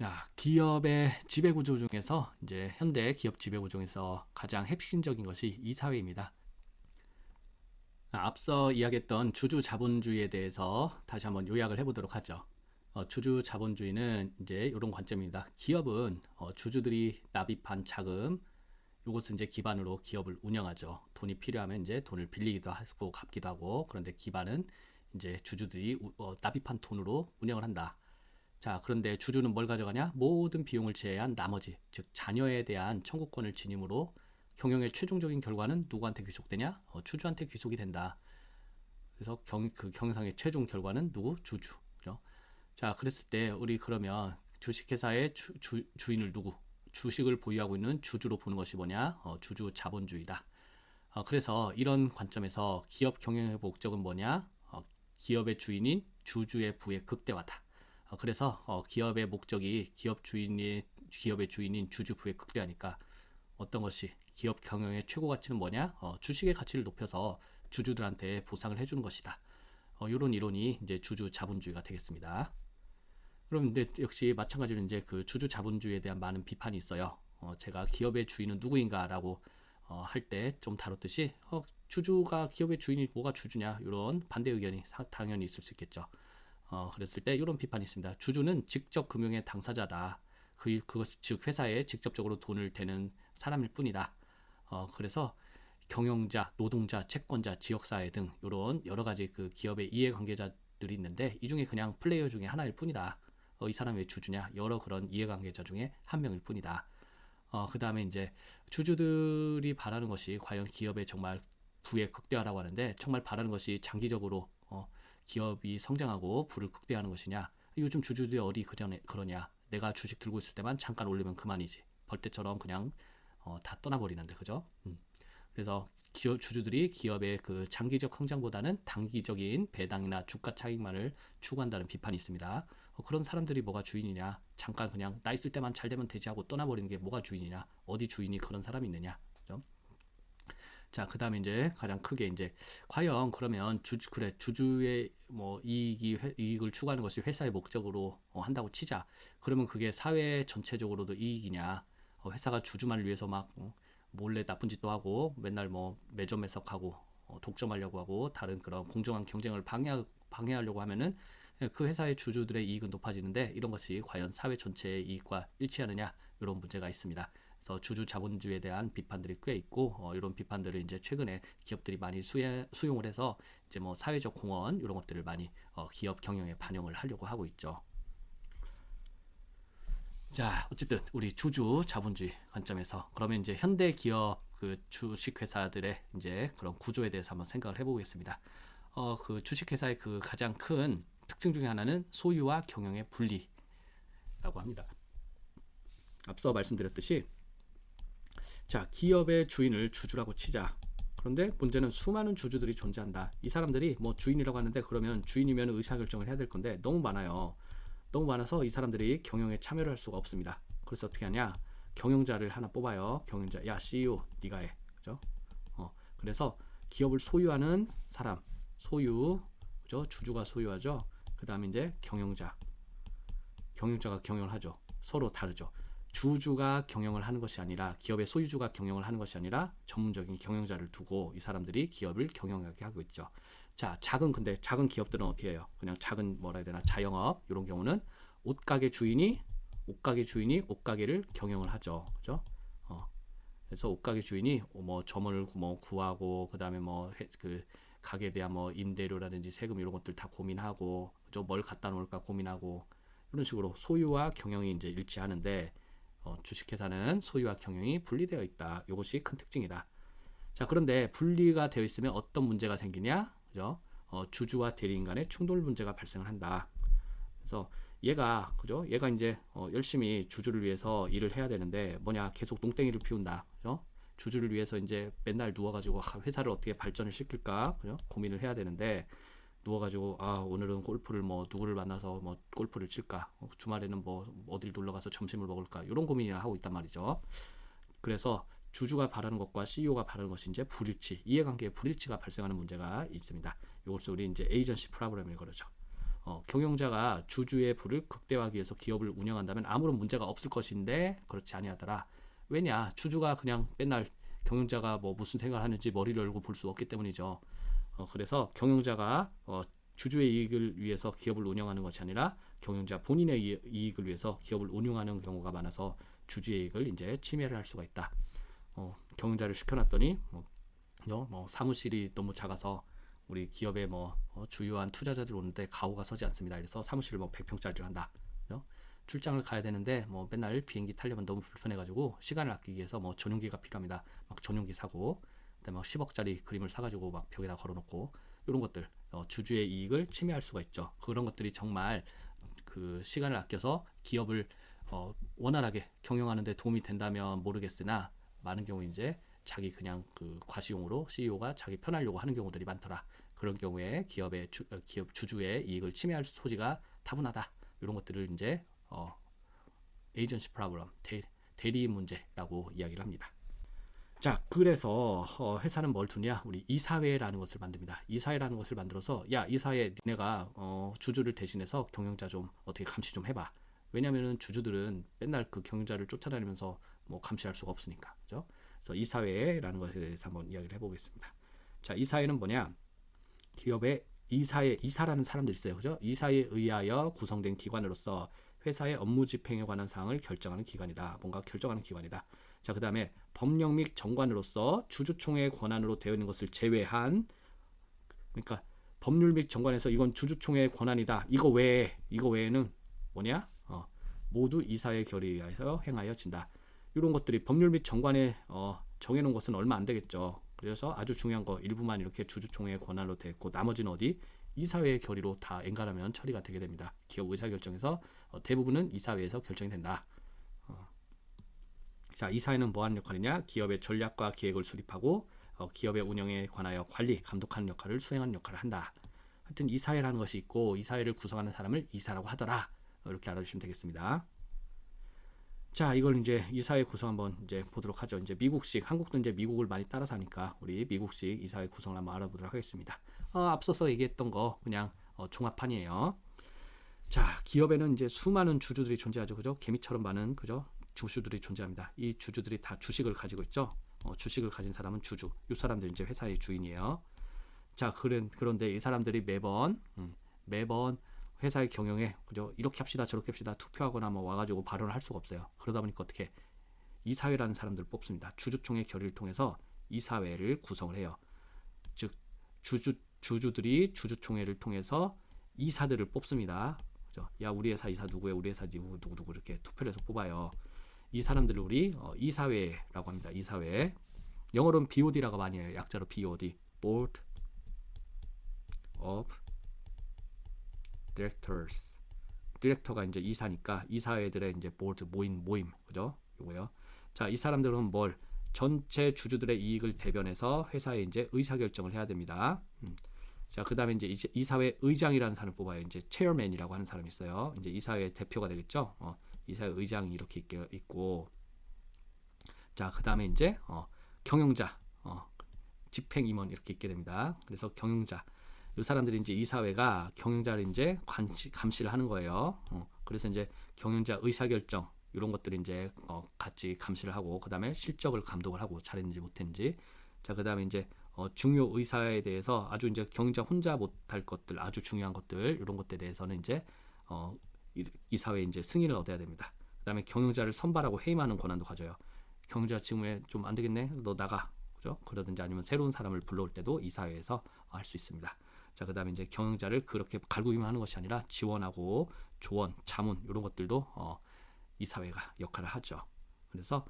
야, 기업의 지배구조 중에서 이제 현대 기업 지배구조 중에서 가장 핵심적인 것이 이 사회입니다. 앞서 이야기했던 주주 자본주의에 대해서 다시 한번 요약을 해보도록 하죠. 주주 자본주의는 이제 이런 관점입니다. 기업은 주주들이 납입한 자금, 이것을 이제 기반으로 기업을 운영하죠. 돈이 필요하면 이제 돈을 빌리기도 하고 갚기도 하고, 그런데 기반은 이제 주주들이 납입한 돈으로 운영을 한다. 자, 그런데 주주는 뭘 가져가냐? 모든 비용을 제외한 나머지, 즉 자녀에 대한 청구권을 지님으로 경영의 최종적인 결과는 누구한테 귀속되냐? 주주한테 귀속이 된다. 그래서 그 경영상의 최종 결과는 누구? 주주. 그죠? 자, 그랬을 때 우리 그러면 주식회사의 주인을 누구? 주식을 보유하고 있는 주주로 보는 것이 뭐냐? 주주 자본주의다. 그래서 이런 관점에서 기업 경영의 목적은 뭐냐? 기업의 주인인 주주의 부의 극대화다. 그래서 기업의 목적이 기업의 주인인 주주 부의 극대화니까 어떤 것이 기업 경영의 최고 가치는 뭐냐? 주식의 가치를 높여서 주주들한테 보상을 해주는 것이다. 이런 이론이 이제 주주 자본주의가 되겠습니다. 그럼 근데 역시 마찬가지로 이제 그 주주 자본주의에 대한 많은 비판이 있어요. 제가 기업의 주인은 누구인가라고 할 때 좀 다뤘듯이 주주가 기업의 주인이 뭐가 주주냐 이런 반대 의견이 당연히 있을 수 있겠죠. 그랬을 때 이런 비판이 있습니다. 주주는 직접 금융의 당사자다. 즉 회사에 직접적으로 돈을 대는 사람일 뿐이다. 그래서 경영자, 노동자, 채권자, 지역사회 등 이런 여러 가지 그 기업의 이해관계자들이 있는데 이 중에 그냥 플레이어 중에 하나일 뿐이다. 이 사람이 왜 주주냐? 여러 그런 이해관계자 중에 한 명일 뿐이다. 그 다음에 이제 주주들이 바라는 것이 과연 기업의 정말 부의 극대화라고 하는데 정말 바라는 것이 장기적으로 기업이 성장하고 부를 극대화하는 것이냐? 요즘 주주들이 어디 그러냐? 내가 주식 들고 있을 때만 잠깐 올리면 그만이지. 벌떼처럼 그냥 다 떠나버리는데 그죠? 그래서 주주들이 기업의 그 장기적 성장보다는 단기적인 배당이나 주가 차익만을 추구한다는 비판이 있습니다. 그런 사람들이 뭐가 주인이냐? 잠깐 그냥 나 있을 때만 잘 되면 되지 하고 떠나버리는 게 뭐가 주인이냐? 어디 주인이 그런 사람이 있느냐? 그죠? 자, 그 다음에 이제 가장 크게 이제 과연 그러면 주주의 뭐 이익을 추구하는 것이 회사의 목적으로 한다고 치자. 그러면 그게 사회 전체적으로도 이익이냐? 회사가 주주만을 위해서 막 몰래 나쁜 짓도 하고 맨날 뭐 매점 매석하고 독점하려고 하고 다른 그런 공정한 경쟁을 방해하려고 하면은 그 회사의 주주들의 이익은 높아지는데 이런 것이 과연 사회 전체의 이익과 일치하느냐 이런 문제가 있습니다. 그래서 주주 자본주의에 대한 비판들이 꽤 있고 이런 비판들을 이제 최근에 기업들이 많이 수용을 해서 이제 뭐 사회적 공헌 이런 것들을 많이 기업 경영에 반영을 하려고 하고 있죠. 자, 어쨌든 우리 주주 자본주의 관점에서 그러면 이제 현대 기업 그 주식 회사들의 이제 그런 구조에 대해서 한번 생각을 해보겠습니다. 그 주식 회사의 그 가장 큰 특징 중에 하나는 소유와 경영의 분리라고 합니다. 앞서 말씀드렸듯이 자, 기업의 주인을 주주라고 치자. 그런데 문제는 수많은 주주들이 존재한다. 이 사람들이 뭐 주인이라고 하는데 그러면 주인이면 의사결정을 해야 될 건데 너무 많아요. 너무 많아서 이 사람들이 경영에 참여를 할 수가 없습니다. 그래서 어떻게 하냐? 경영자를 하나 뽑아요. 경영자, 야 CEO, 네가 해, 그죠? 그래서 기업을 소유하는 사람, 소유, 그죠? 주주가 소유하죠. 그 다음에 이제 경영자가 경영을 하죠. 서로 다르죠. 주주가 경영을 하는 것이 아니라 기업의 소유주가 경영을 하는 것이 아니라 전문적인 경영자를 두고 이 사람들이 기업을 경영하게 하고 있죠. 자, 근데 작은 기업들은 어떻게 해요? 그냥 작은 뭐라 해야 되나 자영업 이런 경우는 옷가게 주인이 옷가게를 경영을 하죠. 그죠? 그래서 옷가게 주인이 뭐 점을 뭐 구하고 그다음에 뭐 그 가게에 대한 뭐 임대료라든지 세금 이런 것들 다 고민하고 그죠? 뭘 갖다 놓을까 고민하고 이런 식으로 소유와 경영이 이제 일치하는데 주식회사는 소유와 경영이 분리되어 있다. 이것이 큰 특징이다. 자, 그런데 분리가 되어 있으면 어떤 문제가 생기냐? 그죠? 주주와 대리인 간의 충돌 문제가 발생을 한다. 그래서 얘가 이제 열심히 주주를 위해서 일을 해야 되는데 뭐냐? 계속 농땡이를 피운다. 그죠? 주주를 위해서 이제 맨날 누워가지고 회사를 어떻게 발전을 시킬까? 그죠? 고민을 해야 되는데 누워가지고 오늘은 골프를 뭐 누구를 만나서 뭐 골프를 칠까? 주말에는 뭐 어딜 놀러 가서 점심을 먹을까? 이런 고민을 하고 있단 말이죠. 그래서 주주가 바라는 것과 CEO가 바라는 것이 이제 이해관계의 불일치가 발생하는 문제가 있습니다. 이것을 우리 이제 에이전시 프로그램을 그러죠. 경영자가 주주의 부를 극대화하기 위해서 기업을 운영한다면 아무런 문제가 없을 것인데 그렇지 아니하더라. 왜냐? 주주가 그냥 맨날 경영자가 뭐 무슨 생각을 하는지 머리를 열고 볼 수 없기 때문이죠. 그래서 경영자가 주주의 이익을 위해서 기업을 운영하는 것이 아니라 경영자 본인의 이익을 위해서 기업을 운영하는 경우가 많아서 주주의 이익을 이제 침해를 할 수가 있다. 경영자를 시켜놨더니 사무실이 너무 작아서 우리 기업에 주요한 투자자들 오는데 가오가 서지 않습니다. 그래서 사무실을 100평짜리를 한다. 출장을 가야 되는데 맨날 비행기 타려면 너무 불편해가지고 시간을 아끼기 위해서 전용기가 필요합니다. 막 전용기 사고 그다음에 10억짜리 그림을 사가지고 막 벽에다 걸어놓고 이런 것들 주주의 이익을 침해할 수가 있죠. 그런 것들이 정말 그 시간을 아껴서 기업을 원활하게 경영하는 데 도움이 된다면 모르겠으나 많은 경우 이제 자기 그냥 그 과시용으로 CEO가 자기 편하려고 하는 경우들이 많더라. 그런 경우에 기업 주주의 이익을 침해할 소지가 다분하다. 이런 것들을 이제 에이전시 프로블럼, 대리인 문제라고 이야기를 합니다. 자, 그래서 회사는 뭘 두냐? 우리 이사회라는 것을 만듭니다. 이사회라는 것을 만들어서 이사회 니네가 주주를 대신해서 경영자 좀 어떻게 감시 좀 해봐. 왜냐면은 주주들은 맨날 그 경영자를 쫓아다니면서 감시할 수가 없으니까. 그죠? 그래서 이사회라는 것에 대해서 한번 이야기를 해보겠습니다. 자, 이사회는 뭐냐? 기업의 이사라는 사람들이 있어요. 그죠? 이사에 의하여 구성된 기관으로서 회사의 업무 집행에 관한 사항을 결정하는 기관이다. 뭔가 결정하는 기관이다. 자, 그 다음에 법령 및 정관으로서 주주총회의 권한으로 되어 있는 것을 제외한, 그러니까 법률 및 정관에서 이건 주주총회의 권한이다. 이거 외에는 뭐냐? 모두 이사의 결의에 의하여 행하여진다. 이런 것들이 법률 및 정관에 정해놓은 것은 얼마 안 되겠죠. 그래서 아주 중요한 거 일부만 이렇게 주주총회의 권한으로 되어 있고 나머지는 어디? 이사회의 결의로 다 엔간하면 처리가 되게 됩니다. 기업 의사결정에서 대부분은 이사회에서 결정이 된다. 자, 이사회는 뭐 하는 역할이냐? 기업의 전략과 계획을 수립하고 기업의 운영에 관하여 관리, 감독하는 역할을 수행하는 역할을 한다. 하여튼 이사회라는 것이 있고 이사회를 구성하는 사람을 이사라고 하더라. 이렇게 알아주시면 되겠습니다. 자, 이걸 이제 이사회 구성 한번 이제 보도록 하죠. 이제 미국식, 한국도 이제 미국을 많이 따라서 하니까 우리 미국식 이사회 구성을 한번 알아보도록 하겠습니다. 앞서서 얘기했던 거 그냥 종합판이에요. 자, 기업에는 이제 수많은 주주들이 존재하죠. 그죠? 개미처럼 많은 그죠? 주주들이 존재합니다. 이 주주들이 다 주식을 가지고 있죠. 주식을 가진 사람은 주주. 이 사람들이 이제 회사의 주인이에요. 자, 그런데 이 사람들이 매번 회사의 경영에 그죠? 이렇게 합시다 저렇게 합시다 투표하거나 와가지고 발언을 할 수가 없어요. 그러다 보니까 어떻게 이사회라는 사람들을 뽑습니다. 주주총회 결의를 통해서 이사회를 구성을 해요. 즉 주주들이 주주총회를 통해서 이사들을 뽑습니다. 그죠? 야, 우리 회사 이사 누구예요? 우리 회사 누구 이렇게 투표를 해서 뽑아요. 이 사람들을 우리 이사회라고 합니다. 이사회. 영어로는 BOD라고 많이 해요. 약자로 BOD, Board of Directors. 디렉터가 이제 이사니까 이사회들의 이제 보드 모임 그죠? 요거요. 자, 이 사람들은 뭘 전체 주주들의 이익을 대변해서 회사에 이제 의사결정을 해야 됩니다. 자, 그다음에 이제 이사회 의장이라는 사람을 뽑아요. 이제 체어맨이라고 하는 사람이 있어요. 이제 이사회 대표가 되겠죠. 이사회 의장이 이렇게 있고, 자, 그다음에 이제 경영자, 집행임원 이렇게 있게 됩니다. 그래서 경영자, 이 사람들이 이제 이사회가 경영자를 이제 감시를 하는 거예요. 그래서 이제 경영자 의사결정 이런 것들이 이제 같이 감시를 하고, 그다음에 실적을 감독을 하고 잘했는지 못했는지. 자, 그다음에 이제 중요 의사에 대해서 아주 이제 경영자 혼자 못할 것들, 아주 중요한 것들 이런 것들에 대해서는 이제 이사회에 이제 승인을 얻어야 됩니다. 그다음에 경영자를 선발하고 해임하는 권한도 가져요. 경영자 지금 좀 안 되겠네, 너 나가, 그죠? 그러든지 아니면 새로운 사람을 불러올 때도 이사회에서 할 수 있습니다. 자, 그다음에 이제 경영자를 그렇게 갈구기만 하는 것이 아니라 지원하고 조언, 자문 이런 것들도 이사회가 역할을 하죠. 그래서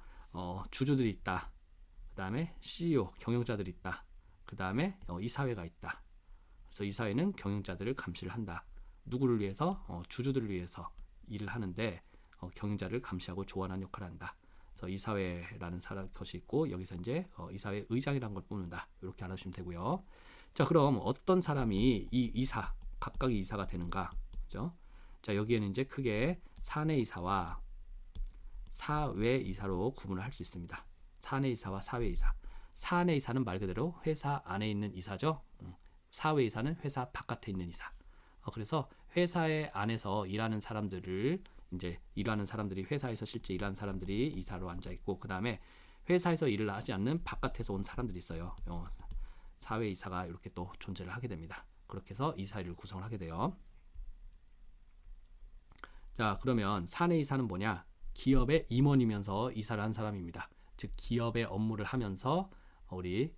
주주들이 있다. 그다음에 CEO, 경영자들이 있다. 그다음에 이사회가 있다. 그래서 이사회는 경영자들을 감시를 한다. 누구를 위해서? 주주들을 위해서 일을 하는데 경영자를 감시하고 조언하는 역할을 한다. 그래서 이사회라는 것이 있고, 여기서 이제 이사회 의장이라는 걸 뽑는다. 이렇게 알아주시면 되고요. 자, 그럼 어떤 사람이 이 각각의 이사가 되는가? 그죠? 자, 여기에는 이제 크게 사내 이사와 사외 이사로 구분을 할 수 있습니다. 사내 이사와 사외 이사. 사내 이사는 말 그대로 회사 안에 있는 이사죠. 사외 이사는 회사 바깥에 있는 이사. 그래서 회사의 안에서 일하는 사람들을 이제 일하는 사람들이 회사에서 실제 일하는 사람들이 이사로 앉아 있고 그 다음에 회사에서 일을 하지 않는 바깥에서 온 사람들이 있어요. 사회 이사가 이렇게 또 존재를 하게 됩니다. 그렇게 해서 이사회를 구성을 하게 돼요. 자, 그러면 사내 이사는 뭐냐? 기업의 임원이면서 이사를 한 사람입니다. 즉 기업의 업무를 하면서 우리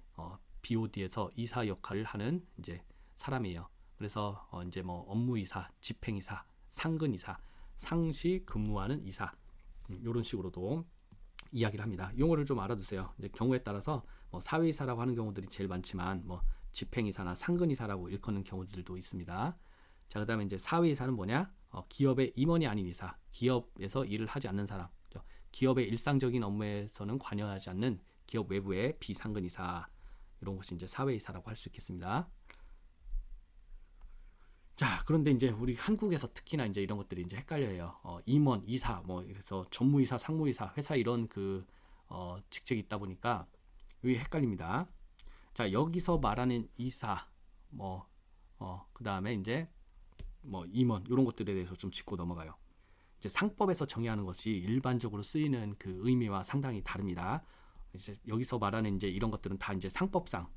BOD에서 이사 역할을 하는 이제 사람이에요. 그래서 이제 뭐 업무이사, 집행이사, 상근이사, 상시 근무하는 이사 이런 식으로도 이야기를 합니다. 용어를 좀 알아두세요. 이제 경우에 따라서 뭐 사회이사라고 하는 경우들이 제일 많지만 뭐 집행이사나 상근이사라고 일컫는 경우들도 있습니다. 자, 그다음에 이제 사회이사는 뭐냐? 기업의 임원이 아닌 이사, 기업에서 일을 하지 않는 사람, 기업의 일상적인 업무에서는 관여하지 않는 기업 외부의 비상근이사 이런 것이 이제 사회이사라고 할 수 있겠습니다. 자, 그런데 이제 우리 한국에서 특히나 이제 이런 것들이 이제 헷갈려요. 임원, 이사, 뭐 그래서 전무이사, 상무이사, 회사 이런 직책이 있다 보니까 이게 헷갈립니다. 자, 여기서 말하는 이사, 그 다음에 이제 뭐 임원 이런 것들에 대해서 좀 짚고 넘어가요. 이제 상법에서 정의하는 것이 일반적으로 쓰이는 그 의미와 상당히 다릅니다. 이제 여기서 말하는 이제 이런 것들은 다 이제 상법상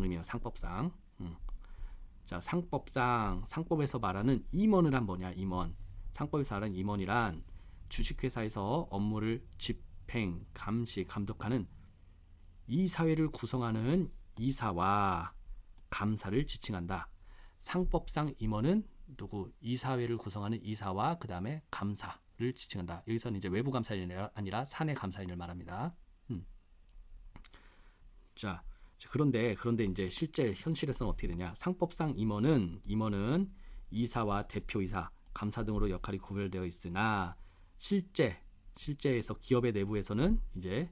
의미예요. 상법상. 자, 상법에서 말하는 임원을 한 뭐냐? 임원. 상법에서 말하는 임원이란 주식회사에서 업무를 집행, 감시, 감독하는 이사회를 구성하는 이사와 감사를 지칭한다. 상법상 임원은 누구? 이사회를 구성하는 이사와 그 다음에 감사를 지칭한다. 여기서는 이제 외부 감사인이 아니라 사내 감사인을 말합니다. 자, 그런데 이제 실제 현실에서는 어떻게 되냐? 상법상 임원은 이사와 대표이사, 감사 등으로 역할이 구별되어 있으나 실제에서 기업의 내부에서는 이제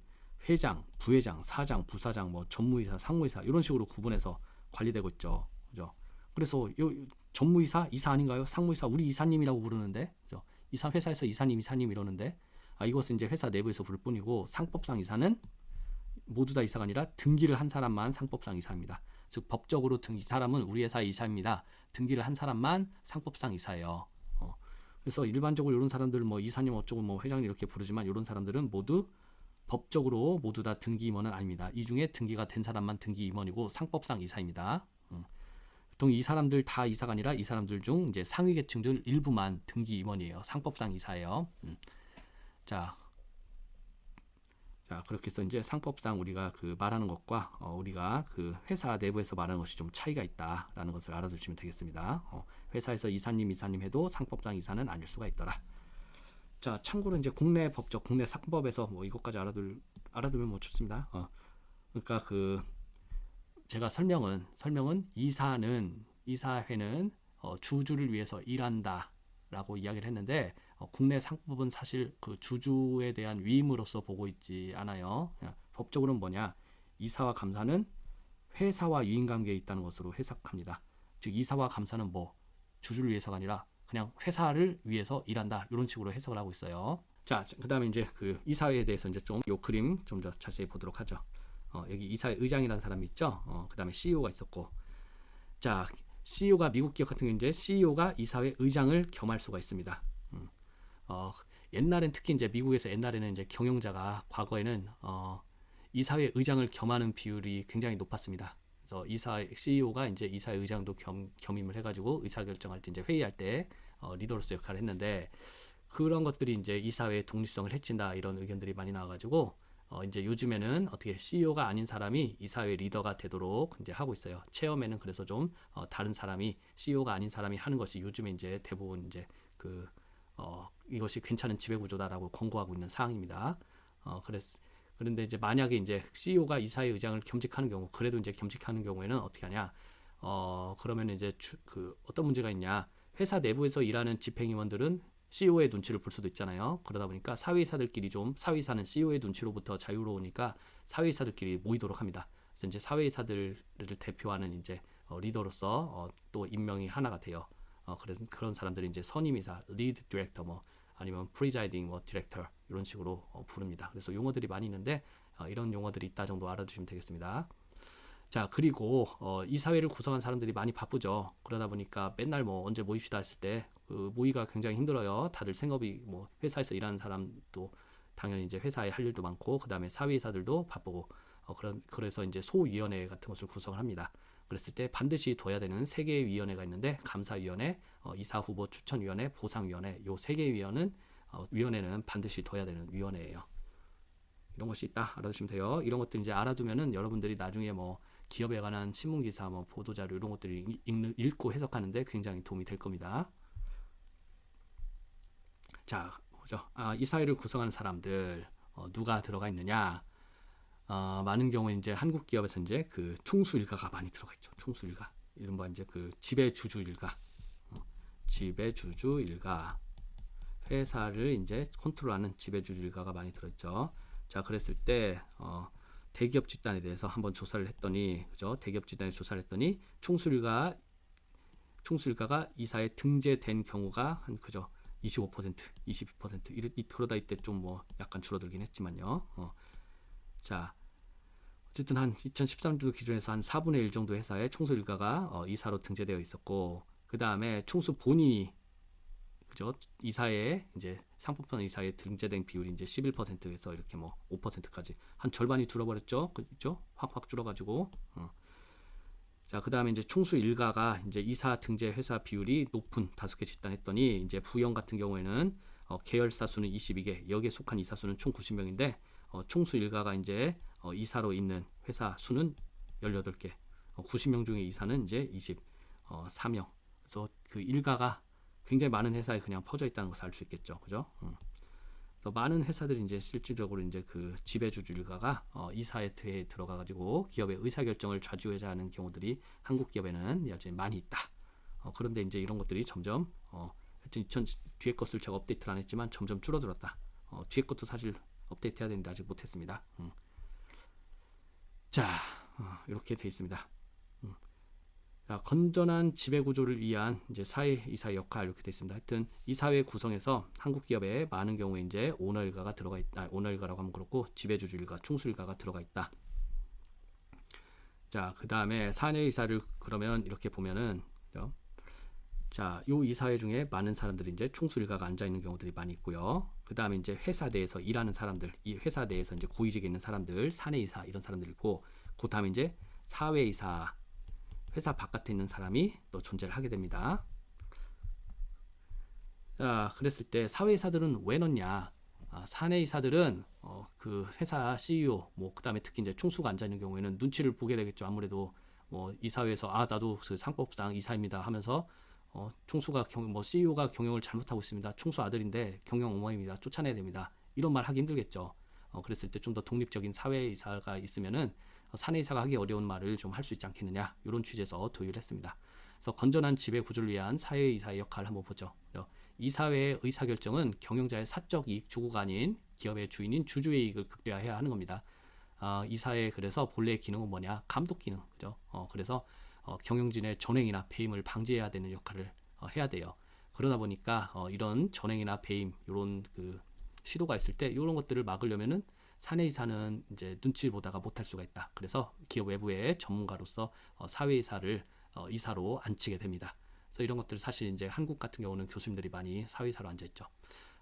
회장, 부회장, 사장, 부사장, 뭐 전무이사, 상무이사 이런 식으로 구분해서 관리되고 있죠. 그죠? 그래서 전무이사, 이사 아닌가요? 상무이사, 우리 이사님이라고 부르는데, 그죠? 이사 회사에서 이사님 이러는데, 이것은 이제 회사 내부에서 부를 뿐이고 상법상 이사는 모두 다 이사가 아니라 등기를 한 사람만 상법상 이사입니다. 즉 법적으로 이 사람은 우리 회사의 이사입니다. 등기를 한 사람만 상법상 이사예요. 그래서 일반적으로 이런 사람들 뭐 이사님 어쩌고 뭐 회장님 이렇게 부르지만 이런 사람들은 모두 법적으로 모두 다 등기 임원은 아닙니다. 이 중에 등기가 된 사람만 등기 임원이고 상법상 이사입니다. 보통 이 사람들 다 이사가 아니라 이 사람들 중 이제 상위 계층들 일부만 등기 임원이에요. 상법상 이사예요. 자, 그렇게 해서 이제 상법상 우리가 그 말하는 것과 우리가 그 회사 내부에서 말하는 것이 좀 차이가 있다라는 것을 알아두시면 되겠습니다. 회사에서 이사님 해도 상법상 이사는 아닐 수가 있더라. 자, 참고로 이제 국내 법적, 국내 상법에서 뭐 이것까지 알아두면 뭐 좋습니다. 그러니까 제가 설명은 이사회는 주주를 위해서 일한다라고 이야기를 했는데 국내 상법은 사실 그 주주에 대한 위임으로서 보고 있지 않아요. 법적으로는 뭐냐? 이사와 감사는 회사와 유인관계에 있다는 것으로 해석합니다. 즉 이사와 감사는 뭐 주주를 위해서가 아니라 그냥 회사를 위해서 일한다 이런 식으로 해석을 하고 있어요. 자, 그다음에 이제 그 이사회에 대해서 이제 좀 요 그림 좀 더 자세히 보도록 하죠. 여기 이사회 의장이라는 사람이 있죠. 그다음에 CEO가 있었고, 자, CEO가 미국 기업 같은 경우 이제 CEO가 이사회 의장을 겸할 수가 있습니다. 옛날엔 특히 이제 미국에서 옛날에는 이제 경영자가 과거에는 이사회 의장을 겸하는 비율이 굉장히 높았습니다. 그래서 CEO가 이제 이사회 의장도 겸임을 해가지고 의사 결정할 때 이제 회의할 때 리더로서 역할을 했는데 그런 것들이 이제 이사회의 독립성을 해친다 이런 의견들이 많이 나와가지고 이제 요즘에는 어떻게 CEO가 아닌 사람이 이사회 리더가 되도록 이제 하고 있어요. 체어맨은 그래서 좀 다른 사람이 CEO가 아닌 사람이 하는 것이 요즘에 이제 대부분 이제 이것이 괜찮은 지배구조다라고 권고하고 있는 사항입니다. 그런데 이제 만약에 이제 CEO가 이사회 의장을 겸직하는 경우, 그래도 이제 겸직하는 경우에는 어떻게 하냐? 그러면 이제 어떤 문제가 있냐? 회사 내부에서 일하는 집행임원들은 CEO의 눈치를 볼 수도 있잖아요. 그러다 보니까 사회이사들끼리 사회이사는 CEO의 눈치로부터 자유로우니까 사회이사들끼리 모이도록 합니다. 그래서 이제 사회이사들을 대표하는 이제 리더로서 또 임명이 하나가 돼요. 그래서 그런 사람들이 이제 선임이사, 리드 디렉터 뭐 아니면 프리자이딩 뭐 디렉터 이런 식으로 부릅니다. 그래서 용어들이 많이 있는데 이런 용어들이 있다 정도 알아두시면 되겠습니다. 자, 그리고 이 사회를 구성한 사람들이 많이 바쁘죠. 그러다 보니까 맨날 뭐 언제 모입시다 했을 때 그 모의가 굉장히 힘들어요. 다들 생업이 뭐 회사에서 일하는 사람도 당연히 이제 회사에 할 일도 많고 그다음에 사회이사들도 바쁘고 그래서 이제 소위원회 같은 것을 구성을 합니다. 그랬을 때 반드시 둬야 되는 세 개의 위원회가 있는데 감사위원회, 이사 후보 추천위원회, 보상위원회 요 세 개의 위원회는 반드시 둬야 되는 위원회예요. 이런 것이 있다 알아두시면 돼요. 이런 것들 이제 알아두면은 여러분들이 나중에 뭐 기업에 관한 신문 기사, 뭐 보도 자료 이런 것들을 읽고 해석하는데 굉장히 도움이 될 겁니다. 자, 보죠. 이 사회를 구성하는 사람들 누가 들어가 있느냐? 많은 경우에 이제 한국 기업에서 이제 그 총수 일가가 많이 들어가 있죠. 총수 일가, 이른바 이제 그 지배주주 일가, 지배주주 일가, 회사를 이제 컨트롤하는 지배주주 일가가 많이 들어있죠. 자, 그랬을 때 대기업 집단에 대해서 한번 조사를 했더니, 그죠? 대기업 집단에 조사를 했더니 총수 일가가 이사에 등재된 경우가 한 그죠? 25%, 22% 그러다 이때 좀 뭐 약간 줄어들긴 했지만요. 자, 어쨌든 한 2013년도 기준에서 한 4분의 1 정도 회사에 총수 일가가 이사로 등재되어 있었고, 그 다음에 총수 본인이 그죠? 이사에 이제 상품권 이사에 등재된 비율이 이제 11%에서 이렇게 뭐 5%까지 한 절반이 줄어버렸죠, 그죠? 확 줄어가지고. 자, 그 다음에 이제 총수 일가가 이제 이사 등재 회사 비율이 높은 5개 집단했더니 이제 부영 같은 경우에는 계열사 수는 22개, 여기에 속한 이사 수는 총 90명인데 총수 일가가 이제 이사로 있는 회사 수는 18개, 90명 중에 이사는 이제 24명. 그래서 그 일가가 굉장히 많은 회사에 그냥 퍼져 있다는 것을 알 수 있겠죠, 그죠? 그래서 많은 회사들이 이제 실질적으로 이제 그 지배주주 일가가 이사에 들어가 가지고 기업의 의사 결정을 좌지우지하는 경우들이 한국 기업에는 여전히 많이 있다. 그런데 이제 이런 것들이 점점 뒤에 것을 제가 업데이트를 안 했지만 점점 줄어들었다. 뒤에 것도 사실 업데이트해야 되는데 아직 못했습니다. 자, 이렇게 돼 있습니다. 자, 건전한 지배 구조를 위한 이제 사회이사의 역할 이렇게 되어 있습니다. 하여튼 이 사회 구성에서 한국 기업에 많은 경우에 이제 오너 일가가 들어가 있다. 오너 일가라고 하면 그렇고 지배주주 일가, 총수 일가가 들어가 있다. 자, 그 다음에 사내이사를 그러면 이렇게 보면은 자, 요 이사회 중에 많은 사람들이 이제 총수 일가가 앉아 있는 경우들이 많이 있고요. 그 다음에 이제 회사 내에서 일하는 사람들, 이 회사 내에서 이제 고위직에 있는 사람들, 사내이사 이런 사람들이 있고, 그 다음에 이제 사회이사, 회사 바깥에 있는 사람이 또 존재를 하게 됩니다. 자, 그랬을 때 사회이사들은 왜 넣냐? 사내이사들은 그 회사 CEO, 뭐 그다음에 특히 이제 총수가 앉아 있는 경우에는 눈치를 보게 되겠죠. 아무래도 뭐 이사회에서 나도 그 상법상 이사입니다 하면서 총수가 뭐 CEO가 경영을 잘못하고 있습니다. 총수 아들인데 경영 엉망입니다. 쫓아내야 됩니다. 이런 말 하기 힘들겠죠. 그랬을 때 좀 더 독립적인 사회이사가 있으면은 사내이사가 하기 어려운 말을 좀 할 수 있지 않겠느냐, 이런 취지에서 도입을 했습니다. 그래서 건전한 지배 구조를 위한 사회이사의 역할을 한번 보죠. 이사회의 의사결정은 경영자의 사적 이익 추구가 아닌 기업의 주인인 주주의 이익을 극대화해야 하는 겁니다. 이사회 그래서 본래의 기능은 뭐냐? 감독 기능, 그죠? 그래서 경영진의 전횡이나 배임을 방지해야 되는 역할을 해야 돼요. 그러다 보니까 이런 전횡이나 배임, 이런 그 시도가 있을 때 이런 것들을 막으려면은 사내이사는 이제 눈치를 보다가 못할 수가 있다. 그래서 기업 외부의 전문가로서 사회이사를 이사로 앉히게 됩니다. 그래서 이런 것들 사실 이제 한국 같은 경우는 교수님들이 많이 사회이사로 앉아 있죠.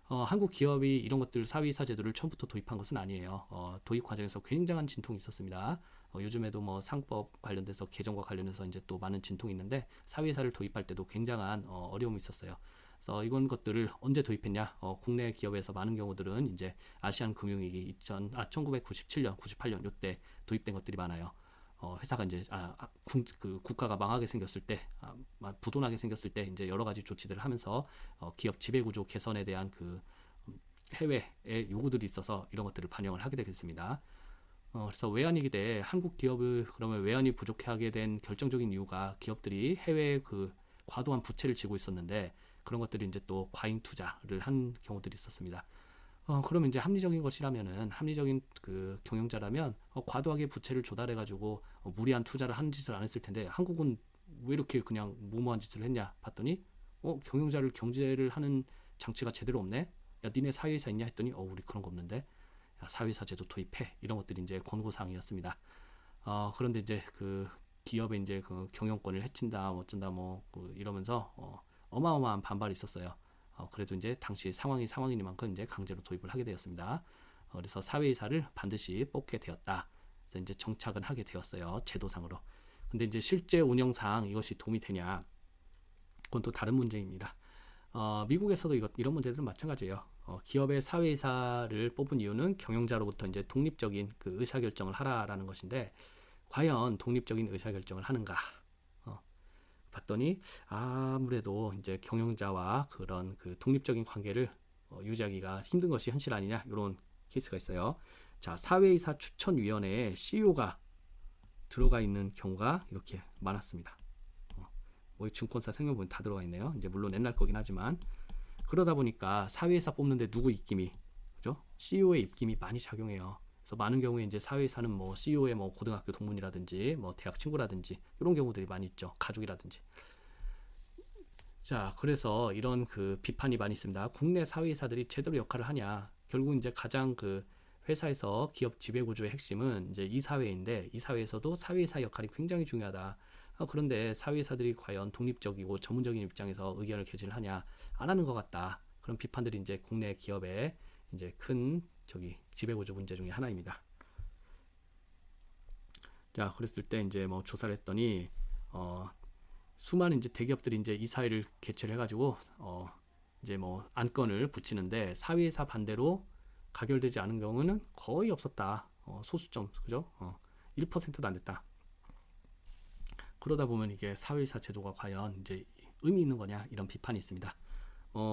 한국 기업이 이런 것들 사회이사 제도를 처음부터 도입한 것은 아니에요. 도입 과정에서 굉장한 진통이 있었습니다. 요즘에도 뭐 상법 관련돼서 개정과 관련해서 이제 또 많은 진통이 있는데 사회이사를 도입할 때도 굉장한 어려움이 있었어요. 그래서 이런 것들을 언제 도입했냐? 국내 기업에서 많은 경우들은 이제 아시안 금융위기 1997년, 98년 이때 도입된 것들이 많아요. 회사가 이제 그 국가가 망하게 생겼을 때, 부도나게 생겼을 때 이제 여러 가지 조치들을 하면서 기업 지배 구조 개선에 대한 그 해외의 요구들이 있어서 이런 것들을 반영을 하게 되겠습니다. 그래서 외환위기 때 한국 기업을 그러면 외환이 부족하게 된 결정적인 이유가 기업들이 해외에 그 과도한 부채를 지고 있었는데 그런 것들이 이제 또 과잉 투자를 한 경우들이 있었습니다. 그러면 이제 합리적인 것이라면은 합리적인 그 경영자라면 과도하게 부채를 조달해가지고 무리한 투자를 하는 짓을 안 했을 텐데 한국은 왜 이렇게 그냥 무모한 짓을 했냐 봤더니 경영자를 경제를 하는 장치가 제대로 없네. 야, 니네 사회이사 있냐 했더니 우리 그런 거 없는데. 야, 사회이사 제도 도입해. 이런 것들이 이제 권고사항이었습니다. 그런데 이제 그 기업의 이제 그 경영권을 해친다, 뭐 어쩐다, 이러면서 어마어마한 반발이 있었어요. 그래도 이제 당시 상황이니만큼 이제 강제로 도입을 하게 되었습니다. 그래서 사회이사를 반드시 뽑게 되었다. 그래서 이제 정착은 하게 되었어요. 제도상으로. 근데 이제 실제 운영상 이것이 도움이 되냐? 그건 또 다른 문제입니다. 미국에서도 이런 문제들은 마찬가지예요. 기업의 사회이사를 뽑은 이유는 경영자로부터 이제 독립적인 그 의사결정을 하라라는 것인데, 과연 독립적인 의사결정을 하는가? 봤더니 아무래도 이제 경영자와 그런 그 독립적인 관계를 유지하기가 힘든 것이 현실 아니냐, 이런 케이스가 있어요. 자, 사회이사 추천위원회에 CEO가 들어가 있는 경우가 이렇게 많았습니다. 뭐 증권사 생명보험 다 들어가 있네요. 이제 물론 옛날 거긴 하지만, 그러다 보니까 사회이사 뽑는데 누구 입김이, 그죠? CEO의 입김이 많이 작용해요. 그래서 많은 경우에 이제 사회이사는 뭐 CEO의 뭐 고등학교 동문이라든지 뭐 대학 친구라든지 이런 경우들이 많이 있죠. 가족이라든지. 자, 그래서 이런 그 비판이 많이 있습니다. 국내 사회이사들이 제대로 역할을 하냐? 결국 이제 가장 그 회사에서 기업 지배 구조의 핵심은 이제 이사회인데, 이사회에서도 사회이사 역할이 굉장히 중요하다. 그런데 사회이사들이 과연 독립적이고 전문적인 입장에서 의견을 개진을 하냐? 안 하는 것 같다. 그런 비판들이 이제 국내 기업의 이제 큰 지배 구조 문제 중에 하나입니다. 자, 그랬을 때 이제 뭐 조사를 했더니 수많은 이제 대기업들이 이제 이사회를 개최를 해가지고 이제 뭐 안건을 붙이는데, 사회이사 반대로 가결되지 않은 경우는 거의 없었다. 소수점, 그죠? 1%도 안 됐다. 그러다 보면 이게 사회이사 제도가 과연 이제 의미 있는 거냐, 이런 비판이 있습니다.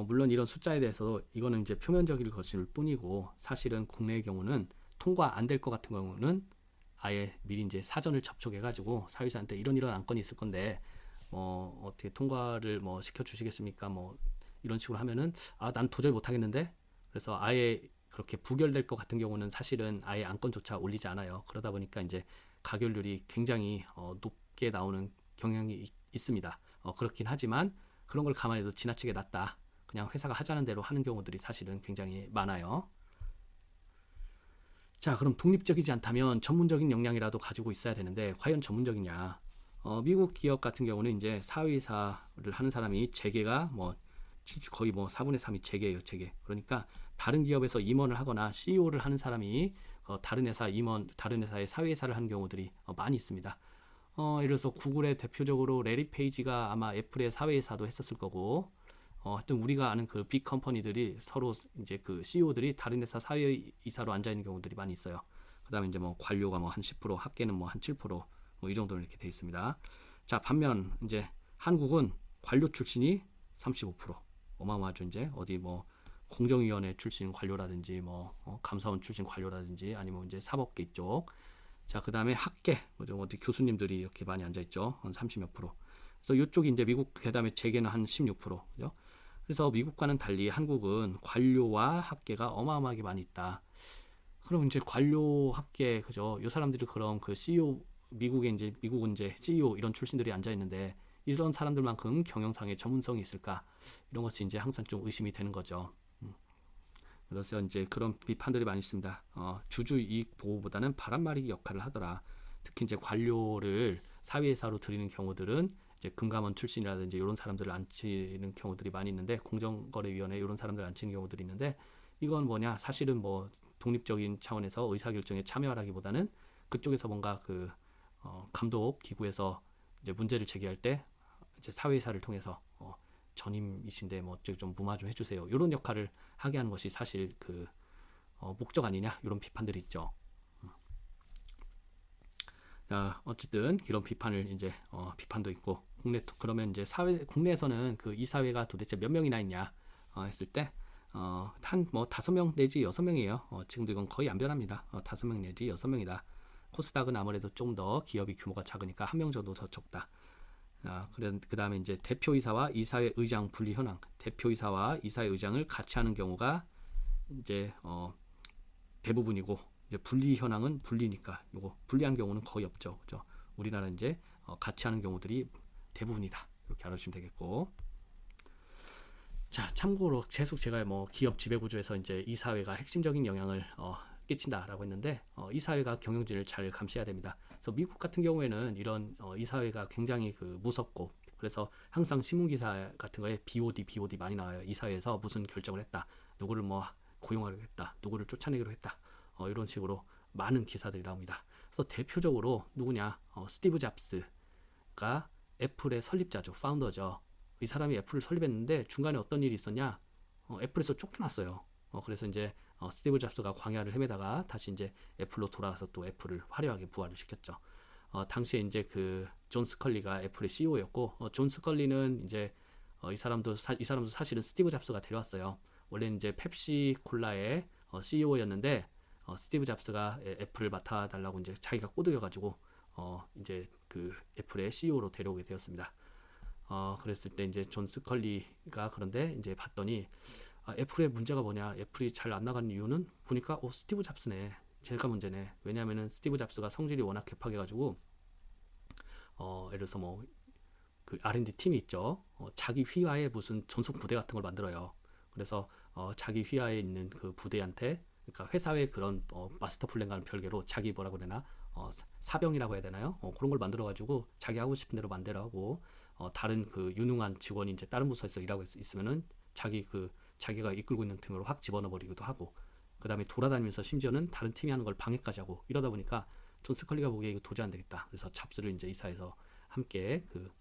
물론 이런 숫자에 대해서 이거는 이제 표면적일 것일 뿐이고, 사실은 국내의 경우는 통과 안 될 것 같은 경우는 아예 미리 이제 사전을 접촉해가지고 사회이사한테 이런 안건이 있을 건데 어떻게 통과를 뭐 시켜주시겠습니까? 뭐 이런 식으로 하면은 난 도저히 못하겠는데, 그래서 아예 그렇게 부결될 것 같은 경우는 사실은 아예 안건조차 올리지 않아요. 그러다 보니까 이제 가결률이 굉장히 높게 나오는 경향이 있습니다. 그렇긴 하지만 그런 걸 감안해도 지나치게 낮다. 그냥 회사가 하자는 대로 하는 경우들이 사실은 굉장히 많아요. 자, 그럼 독립적이지 않다면 전문적인 역량이라도 가지고 있어야 되는데, 과연 전문적이냐? 미국 기업 같은 경우는 이제 사회이사를 하는 사람이 재계가 거의 4분의 3이 재계예요, 재계. 그러니까 다른 기업에서 임원을 하거나 CEO를 하는 사람이 다른 회사의 사회이사를 하는 경우들이 많이 있습니다. 예를 들어서 구글의 대표적으로 레리 페이지가 아마 애플의 사회이사도 했었을 거고, 하여튼 우리가 아는 그 빅 컴퍼니들이 서로 이제 그 CEO들이 다른 회사 사회이사로 앉아 있는 경우들이 많이 있어요. 그다음에 이제 뭐 관료가 한 10%, 학계는 한 7%, 이 정도로 이렇게 돼 있습니다. 자, 반면 이제 한국은 관료 출신이 35%. 어마어마하죠. 이제 어디 공정위원회 출신 관료라든지 감사원 출신 관료라든지, 아니면 이제 사법계 쪽. 자, 그다음에 학계, 어디 교수님들이 이렇게 많이 앉아 있죠. 한 30몇 %. 그래서 이쪽이 이제 미국, 그다음에 재계는 한 16%. 그죠? 그래서 미국과는 달리 한국은 관료와 학계가 어마어마하게 많이 있다. 그럼 이제 관료 학계, 그죠? 이 사람들이 그럼 그 CEO, 미국은 이제 CEO 이런 출신들이 앉아 있는데, 이런 사람들만큼 경영상의 전문성이 있을까? 이런 것이 이제 항상 좀 의심이 되는 거죠. 그래서 이제 그런 비판들이 많이 있습니다. 주주 이익 보호보다는 바람막이 역할을 하더라. 특히 이제 관료를 사회이사로 들이는 경우들은 이제 금감원 출신이라든지 이런 사람들을 앉히는 경우들이 많이 있는데, 공정거래위원회 이런 사람들을 앉히는 경우들이 있는데, 이건 뭐냐? 사실은 독립적인 차원에서 의사결정에 참여하기보다는 그쪽에서 뭔가 감독 기구에서 이제 문제를 제기할 때 이제 사회이사를 통해서 전임이신데 좀 무마 좀 해주세요, 이런 역할을 하게 하는 것이 사실 목적 아니냐, 이런 비판들이 있죠. 자, 어쨌든 이런 비판을 이제 비판도 있고, 그러면 이제 국내에서는 그 이사회가 도대체 몇 명이나 있냐 했을 때 한 5명 내지 6명이에요. 지금도 이건 거의 안 변합니다. 5명 내지 6명이다. 코스닥은 아무래도 좀 더 기업이 규모가 작으니까 1명 정도 더 적다. 그 다음에 이제 대표이사와 이사회 의장 분리 현황. 대표이사와 이사회 의장을 같이 하는 경우가 이제 대부분이고, 이제 분리 현황은 분리니까 요거 분리한 경우는 거의 없죠. 그죠? 우리나라 이제 같이 하는 경우들이 대부분이다. 이렇게 알아주시면 되겠고. 자, 참고로 계속 제가 기업 지배 구조에서 이제 이사회가 핵심적인 영향을 끼친다라고 했는데 이사회가 경영진을 잘 감시해야 됩니다. 그래서 미국 같은 경우에는 이런 이사회가 굉장히 그 무섭고 그래서 항상 신문기사 같은 거에 BOD 많이 나와요. 이사회에서 무슨 결정을 했다. 누구를 뭐 고용하기로 했다. 누구를 쫓아내기로 했다. 이런 식으로 많은 기사들이 나옵니다. 그래서 대표적으로 누구냐? 스티브 잡스가 애플의 설립자죠. 파운더죠. 이 사람이 애플을 설립했는데 중간에 어떤 일이 있었냐? 애플에서 쫓겨났어요. 그래서 이제 스티브 잡스가 광야를 헤매다가 다시 이제 애플로 돌아가서 또 애플을 화려하게 부활을 시켰죠. 당시에 이제 그 존 스컬리가 애플의 CEO였고 존 스컬리는 이제 이 사람도 사실은 스티브 잡스가 데려왔어요. 원래는 이제 펩시 콜라의 CEO였는데 스티브 잡스가 애플을 맡아달라고 이제 자기가 꼬드겨가지고 이제 그 애플의 CEO로 데려오게 되었습니다. 그랬을 때 이제 존 스컬리가 그런데 이제 봤더니 애플의 문제가 뭐냐? 애플이 잘 안 나가는 이유는 보니까 스티브 잡스네. 제가 문제네. 왜냐하면은 스티브 잡스가 성질이 워낙 개팍해가지고 예를 들어서 뭐 그 R&D 팀이 있죠. 자기 휘하에 무슨 전속 부대 같은 걸 만들어요. 그래서 자기 휘하에 있는 그 부대한테 그러니까 회사의 그런 마스터 플랜과는 별개로 자기 뭐라고 그러나 사병이라고 해야 되나요? 그런 걸 만들어가지고 자기 하고 싶은 대로 만들어 하고 다른 그 유능한 직원이 이제 다른 부서에서 일하고 있으면은 자기가 이끌고 있는 팀으로 확 집어넣어버리기도 하고 그 다음에 돌아다니면서 심지어는 다른 팀이 하는 걸 방해까지 하고 이러다 보니까 존 스컬리가 보기에 이거 도저히 안 되겠다. 그래서 잡스를 이제 이사해서 함께 그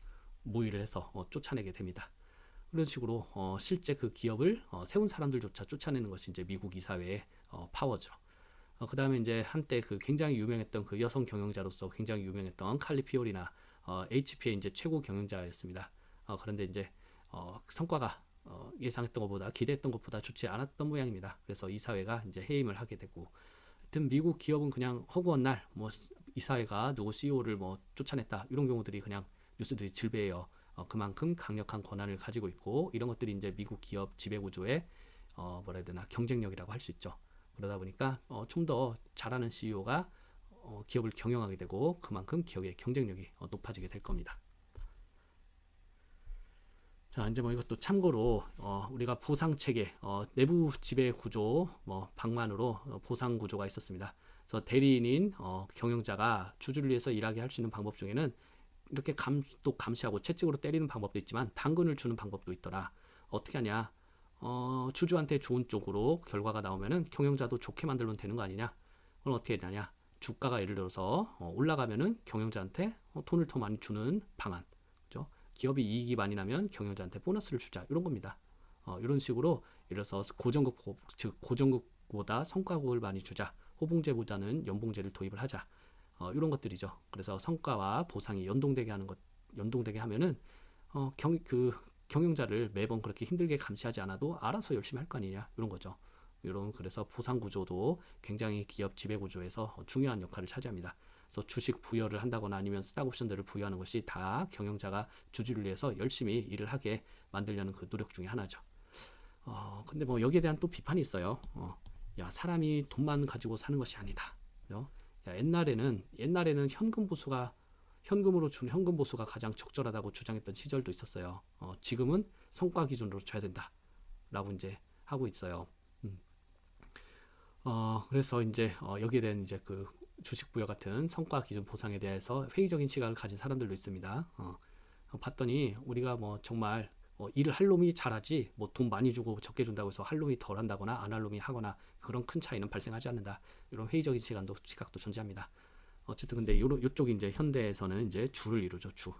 모의를 해서 쫓아내게 됩니다. 이런 식으로 실제 그 기업을 세운 사람들조차 쫓아내는 것이 이제 미국 이사회의 파워죠. 그 다음에 이제 한때 그 굉장히 유명했던 그 여성 경영자로서 굉장히 유명했던 칼리 피오리나 HP의 이제 최고 경영자였습니다. 그런데 이제 성과가 예상했던 것보다 기대했던 것보다 좋지 않았던 모양입니다. 그래서 이사회가 이제 해임을 하게 되고, 하여튼 미국 기업은 그냥 허구한 날 뭐 이사회가 누구 CEO를 뭐 쫓아냈다 이런 경우들이 그냥 뉴스들이 질배해요. 그만큼 강력한 권한을 가지고 있고 이런 것들이 이제 미국 기업 지배 구조의 뭐라 해야 되나 경쟁력이라고 할 수 있죠. 그러다 보니까 좀 더 잘하는 CEO가 기업을 경영하게 되고 그만큼 기업의 경쟁력이 높아지게 될 겁니다. 자, 이제 뭐 이것도 참고로 우리가 보상 체계, 내부 지배 구조, 뭐 방만으로 보상 구조가 있었습니다. 그래서 대리인인 경영자가 주주를 위해서 일하게 할 수 있는 방법 중에는 이렇게 감독 감시하고 채찍으로 때리는 방법도 있지만 당근을 주는 방법도 있더라. 어떻게 하냐? 주주한테 좋은 쪽으로 결과가 나오면은 경영자도 좋게 만들면 되는 거 아니냐? 그럼 어떻게 되냐? 주가가 예를 들어서 올라가면은 경영자한테 돈을 더 많이 주는 방안, 그죠? 기업이 이익이 많이 나면 경영자한테 보너스를 주자 이런 겁니다. 이런 식으로 예를 들어서 고정급보다 성과급을 많이 주자, 호봉제보다는 연봉제를 도입을 하자. 이런 것들이죠. 그래서 성과와 보상이 연동되게 하면은 경영자를 매번 그렇게 힘들게 감시하지 않아도 알아서 열심히 할 거 아니냐 이런 거죠. 그래서 보상 구조도 굉장히 기업 지배 구조에서 중요한 역할을 차지합니다. 그래서 주식 부여를 한다거나 아니면 스탁 옵션들을 부여하는 것이 다 경영자가 주주를 위해서 열심히 일을 하게 만들려는 그 노력 중에 하나죠. 근데 뭐 여기에 대한 또 비판이 있어요. 야, 사람이 돈만 가지고 사는 것이 아니다. 야, 옛날에는 현금으로 준 현금 보수가 가장 적절하다고 주장했던 시절도 있었어요. 지금은 성과 기준으로 줘야 된다라고 이제 하고 있어요. 그래서 이제 여기에 대한 이제 그 주식 부여 같은 성과 기준 보상에 대해서 회의적인 시각을 가진 사람들도 있습니다. 봤더니 우리가 뭐 정말 일을 할 놈이 잘하지 뭐 돈 많이 주고 적게 준다고 해서 할 놈이 덜 한다거나 안 할 놈이 하거나 그런 큰 차이는 발생하지 않는다. 이런 회의적인 시각도 존재합니다. 어쨌든 근데 요쪽이 이제 현대에서는 이제 주를 이루죠. 주.